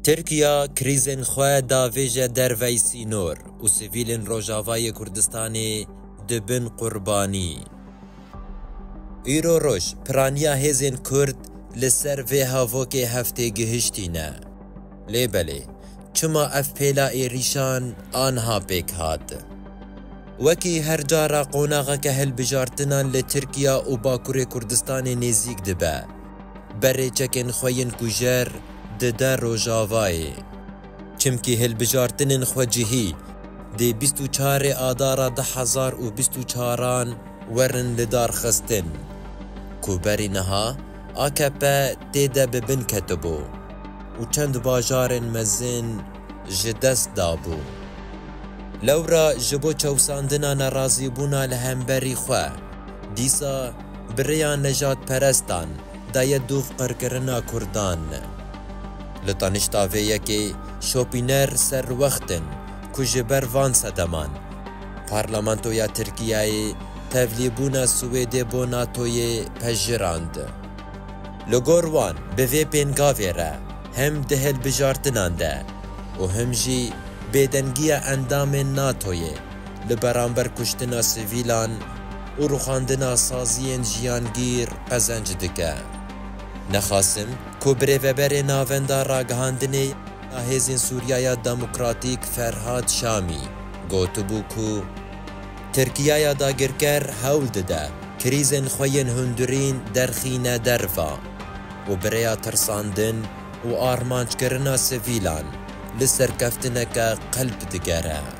ترکیا کریزن خواه داویج دروی سینور و سیویلن روژاوای کردستانی دبن قربانی. ایرو روش پرانیا هزین کرد لسر و هاوک هفته گهشتینه. لیبلی چما اف پیلا ایریشان آنها پیک هاد. وکی هر جارا قوناغا که هل بجارتنان لترکیا و باکور کردستان نزیک دبه. بره چکن خوین کجر ده روژاوای. چمکی هل بجارتنن خوجهی ده 24 آدارا 1024 ورن لدار خستن. کوبری نها آکپه تیده ببن کتبو و چند باجارن مزن جدست دابو. لورا جبو چوساندنا نرازی بونا لهمبری خواه دیسا بریان نجات پرستان دای دوف قرکرنا کردان. لطانشتاویه که شوپینر سر وقتن کجبر وان سدمان پارلمانتویا ترکیه تفلیبونا سویده بو ناتوی پجراند. لگوروان به وی پینگاوی را هم دهل بجارتنان ده و هم جی بیدنگی اندام ناتوی لبرانبر کشتنا سویلان و روخاندنا سازین جیانگیر پزنج دکه. نخاسم که بریوبر ناوندا راگهاندنی هزین سوریای دموکراتیک فرهاد شامی گوتو بو که ترکیه داگرگر هول ده کریزن خوین هندورین درخینه درفا و بریا ترساندن و آرمانچ کرنا سویلان لسر کفتنک قلب دگره.